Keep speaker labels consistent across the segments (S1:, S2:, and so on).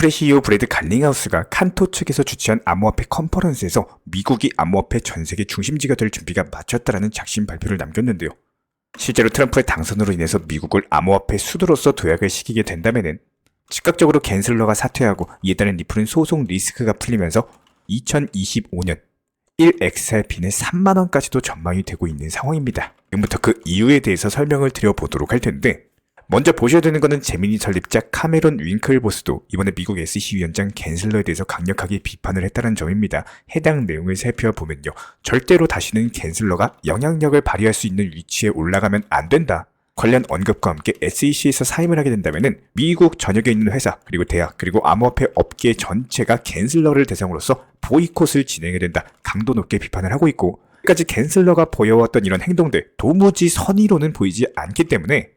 S1: 리플의 CEO 브래드 갈링하우스가 칸토 측에서 주최한 암호화폐 컨퍼런스에서 미국이 암호화폐 전세계 중심지가 될 준비가 마쳤다라는 작심 발표를 남겼는데요. 실제로 트럼프의 당선으로 인해서 미국을 암호화폐 수도로서 도약을 시키게 된다면은 즉각적으로 갠슬러가 사퇴하고 이에 따른 리플은 소송 리스크가 풀리면서 2025년 1XRP는 3만원까지도 전망이 되고 있는 상황입니다. 지금부터 그 이유에 대해서 설명을 드려보도록 할 텐데, 먼저 보셔야 되는 것은 제미니 설립자 카메론 윙클보스도 이번에 미국 SEC 위원장 갠슬러에 대해서 강력하게 비판을 했다는 점입니다. 해당 내용을 살펴보면요, 절대로 다시는 갠슬러가 영향력을 발휘할 수 있는 위치에 올라가면 안 된다. 관련 언급과 함께 SEC에서 사임을 하게 된다면 미국 전역에 있는 회사, 그리고 대학, 그리고 암호화폐 업계 전체가 갠슬러를 대상으로서 보이콧을 진행해야 된다. 강도 높게 비판을 하고 있고, 끝까지 갠슬러가 보여왔던 이런 행동들 도무지 선의로는 보이지 않기 때문에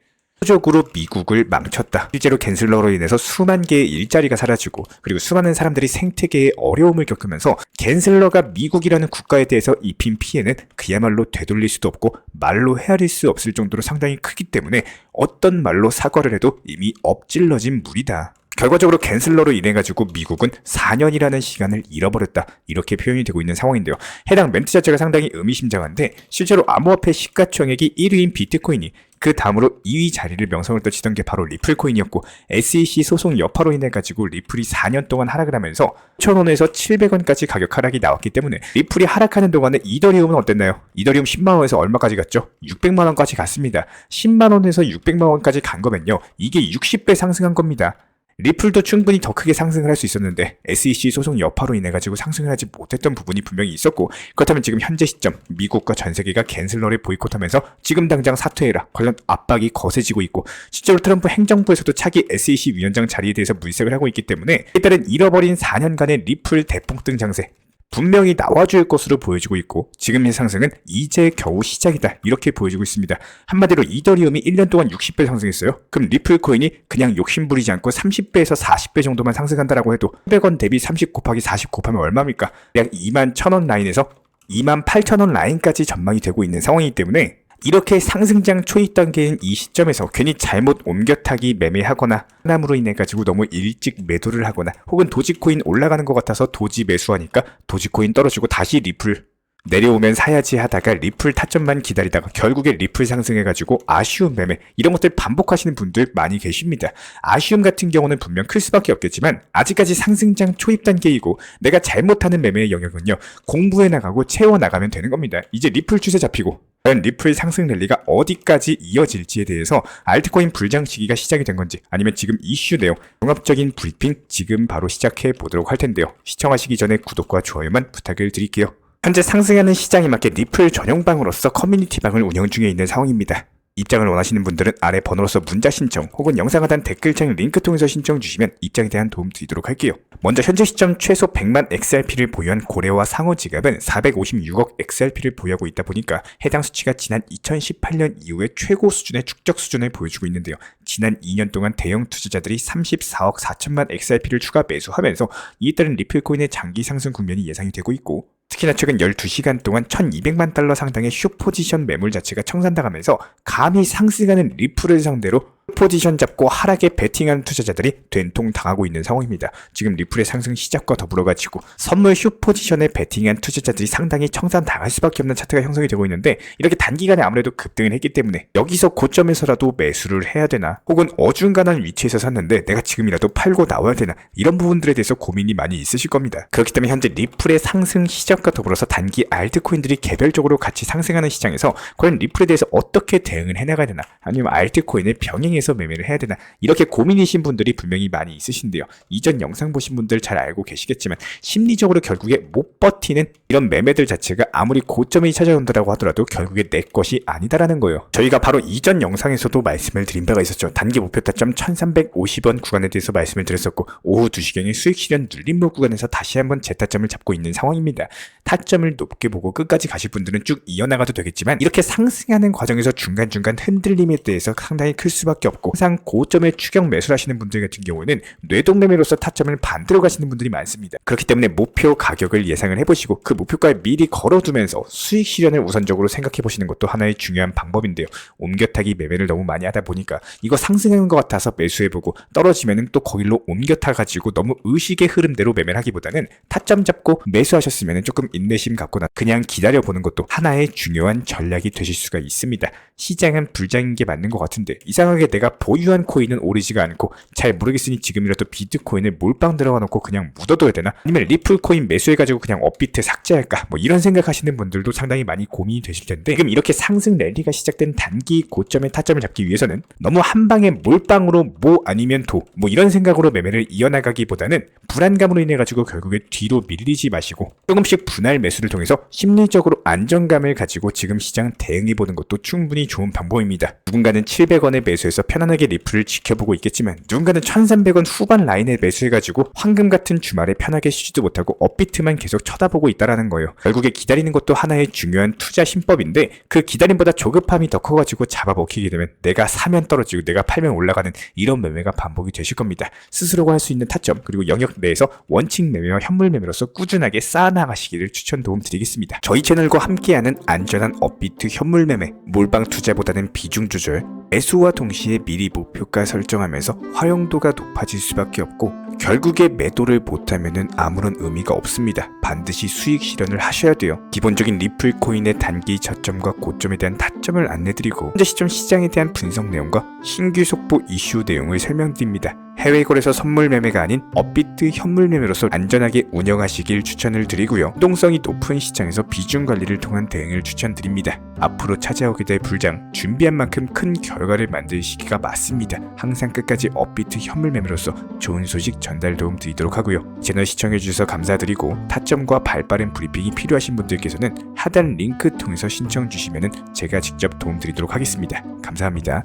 S1: 적으로 미국을 망쳤다. 실제로 갠슬러로 인해서 수만 개의 일자리가 사라지고, 그리고 수많은 사람들이 생태계에 어려움을 겪으면서 갠슬러가 미국이라는 국가에 대해서 입힌 피해는 그야말로 되돌릴 수도 없고 말로 헤아릴 수 없을 정도로 상당히 크기 때문에 어떤 말로 사과를 해도 이미 엎질러진 물이다. 결과적으로 갠슬러로 인해가지고 미국은 4년이라는 시간을 잃어버렸다. 이렇게 표현이 되고 있는 상황인데요. 해당 멘트 자체가 상당히 의미심장한데, 실제로 암호화폐 시가총액이 1위인 비트코인이 그 다음으로 2위 자리를 명성을 떨치던 게 바로 리플코인이었고, SEC 소송 여파로 인해가지고 리플이 4년 동안 하락을 하면서 1,000원에서 700원까지 가격 하락이 나왔기 때문에 리플이 하락하는 동안에 이더리움은 어땠나요? 이더리움 10만원에서 얼마까지 갔죠? 600만원까지 갔습니다. 10만원에서 600만원까지 간 거면요, 이게 60배 상승한 겁니다. 리플도 충분히 더 크게 상승을 할 수 있었는데 SEC 소송 여파로 인해가지고 상승을 하지 못했던 부분이 분명히 있었고, 그렇다면 지금 현재 시점 미국과 전세계가 갠슬러를 보이콧하면서 지금 당장 사퇴해라 관련 압박이 거세지고 있고, 실제로 트럼프 행정부에서도 차기 SEC 위원장 자리에 대해서 물색을 하고 있기 때문에 일단은 잃어버린 4년간의 리플 대폭등 장세 분명히 나와줄 것으로 보여지고 있고, 지금의 상승은 이제 겨우 시작이다. 이렇게 보여지고 있습니다. 한마디로 이더리움이 1년 동안 60배 상승했어요. 그럼 리플 코인이 그냥 욕심부리지 않고 30배에서 40배 정도만 상승한다라고 해도 100원 대비 30 곱하기 40 곱하면 얼마입니까? 약 21,000원 라인에서 28,000원 라인까지 전망이 되고 있는 상황이기 때문에 이렇게 상승장 초입 단계인 이 시점에서 괜히 잘못 옮겨타기 매매하거나 하남으로 인해 가지고 너무 일찍 매도를 하거나, 혹은 도지코인 올라가는 것 같아서 도지 매수하니까 도지코인 떨어지고 다시 리플 내려오면 사야지 하다가 리플 타점만 기다리다가 결국에 리플 상승해가지고 아쉬움 매매, 이런 것들 반복하시는 분들 많이 계십니다. 아쉬움 같은 경우는 분명 클 수밖에 없겠지만 아직까지 상승장 초입 단계이고, 내가 잘못하는 매매의 영역은요, 공부해 나가고 채워나가면 되는 겁니다. 이제 리플 추세 잡히고 과연 리플 상승 랠리가 어디까지 이어질지에 대해서 알트코인 불장 시기가 시작이 된 건지, 아니면 지금 이슈 내용 종합적인 브리핑 지금 바로 시작해 보도록 할 텐데요. 시청하시기 전에 구독과 좋아요만 부탁을 드릴게요. 현재 상승하는 시장에 맞게 리플 전용방으로서 커뮤니티방을 운영 중에 있는 상황입니다. 입장을 원하시는 분들은 아래 번호로서 문자 신청 혹은 영상 하단 댓글창 링크 통해서 신청 주시면 입장에 대한 도움 드리도록 할게요. 먼저 현재 시점 최소 100만 XRP를 보유한 고래와 상호 지갑은 456억 XRP를 보유하고 있다 보니까 해당 수치가 지난 2018년 이후에 최고 수준의 축적 수준을 보여주고 있는데요. 지난 2년 동안 대형 투자자들이 34억 4천만 XRP를 추가 매수하면서 이에 따른 리플코인의 장기 상승 국면이 예상이 되고 있고, 특히나 최근 12시간 동안 1200만 달러 상당의 숏포지션 매물 자체가 청산당하면서 감히 상승하는 리플을 상대로 포지션 잡고 하락에 베팅하는 투자자들이 된통당하고 있는 상황입니다. 지금 리플의 상승 시작과 더불어가지고 선물 숏포지션에 베팅한 투자자들이 상당히 청산당할 수밖에 없는 차트가 형성이 되고 있는데, 이렇게 단기간에 아무래도 급등을 했기 때문에 여기서 고점에서라도 매수를 해야 되나, 혹은 어중간한 위치에서 샀는데 내가 지금이라도 팔고 나와야 되나, 이런 부분들에 대해서 고민이 많이 있으실 겁니다. 그렇기 때문에 현재 리플의 상승 시작과 더불어서 단기 알트코인들이 개별적으로 같이 상승하는 시장에서 과연 리플에 대해서 어떻게 대응을 해나가야 되나, 아니면 알트코인을 병행해서 매매를 해야 되나, 이렇게 고민이신 분들이 분명히 많이 있으신데요. 이전 영상 보신 분들 잘 알고 계시겠지만 심리적으로 결국에 못 버티는 이런 매매들 자체가 아무리 고점이 찾아온다고 하더라도 결국에 내 것이 아니다라는 거예요. 저희가 바로 이전 영상에서도 말씀을 드린 바가 있었죠. 단기 목표 타점 1350원 구간에 대해서 말씀을 드렸었고, 오후 2시경에 수익 실현 눌림목 구간에서 다시 한번 재타점을 잡고 있는 상황입니다. 타점을 높게 보고 끝까지 가실 분들은 쭉 이어나가도 되겠지만, 이렇게 상승하는 과정에서 중간중간 흔들림에 대해서 상당히 클 수밖에 수밖에 없고, 항상 고점에 추격 매수를 하시는 분들 같은 경우는 뇌동매매로서 타점을 반대로 가시는 분들이 많습니다. 그렇기 때문에 목표 가격을 예상을 해보시고 그 목표가에 미리 걸어두면서 수익 실현을 우선적으로 생각해 보시는 것도 하나의 중요한 방법인데요. 옮겨타기 매매를 너무 많이 하다 보니까 이거 상승하는 것 같아서 매수해보고 떨어지면은 또 거길로 옮겨타가지고 너무 의식의 흐름대로 매매를 하기보다는 타점 잡고 매수하셨으면 조금 인내심 갖거나 그냥 기다려보는 것도 하나의 중요한 전략이 되실 수가 있습니다. 시장은 불장인 게 맞는 것 같은데 이상하게 내가 보유한 코인은 오르지가 않고 잘 모르겠으니 지금이라도 비트코인을 몰빵 들어가 놓고 그냥 묻어둬야 되나? 아니면 리플 코인 매수해가지고 그냥 업비트 삭제할까? 뭐 이런 생각하시는 분들도 상당히 많이 고민이 되실 텐데, 지금 이렇게 상승 랠리가 시작된 단기 고점의 타점을 잡기 위해서는 너무 한 방에 몰빵으로 뭐 아니면 도 뭐 이런 생각으로 매매를 이어나가기보다는 불안감으로 인해 가지고 결국에 뒤로 밀리지 마시고 조금씩 분할 매수를 통해서 심리적으로 안정감을 가지고 지금 시장 대응해 보는 것도 충분히 좋은 방법입니다. 누군가는 700원에 매수해서 편안하게 리플을 지켜보고 있겠지만 누군가는 1300원 후반 라인에 매수해가지고 황금 같은 주말에 편하게 쉬지도 못하고 업비트만 계속 쳐다보고 있다라는 거예요. 결국에 기다리는 것도 하나의 중요한 투자 신법인데 그 기다림보다 조급함이 더 커가지고 잡아먹히게 되면 내가 사면 떨어지고 내가 팔면 올라가는 이런 매매가 반복이 되실 겁니다. 스스로가 할 수 있는 타점 그리고 영역 내에서 원칙 매매와 현물 매매로서 꾸준하게 쌓아나가시기를 추천 도움 드리겠습니다. 저희 채널과 함께하는 안전한 업비트 현물 매매, 몰빵 투자보다는 비중 조절, 매수와 동시에 미리 목표가 설정하면서 활용도가 높아질 수밖에 없고 결국에 매도를 못하면 아무런 의미가 없습니다. 반드시 수익 실현을 하셔야 돼요. 기본적인 리플 코인의 단기 저점과 고점에 대한 타점을 안내드리고 현재 시점 시장에 대한 분석 내용과 신규 속보 이슈 내용을 설명드립니다. 해외 거래소 선물 매매가 아닌 업비트 현물 매매로서 안전하게 운영하시길 추천을 드리고요. 유동성이 높은 시장에서 비중 관리를 통한 대응을 추천드립니다. 앞으로 찾아오게 될 불장, 준비한 만큼 큰 결과를 만들 시기가 맞습니다. 항상 끝까지 업비트 현물 매매로서 좋은 소식 전달 도움 드리도록 하고요. 채널 시청해주셔서 감사드리고 타점과 발빠른 브리핑이 필요하신 분들께서는 하단 링크 통해서 신청 주시면 제가 직접 도움 드리도록 하겠습니다. 감사합니다.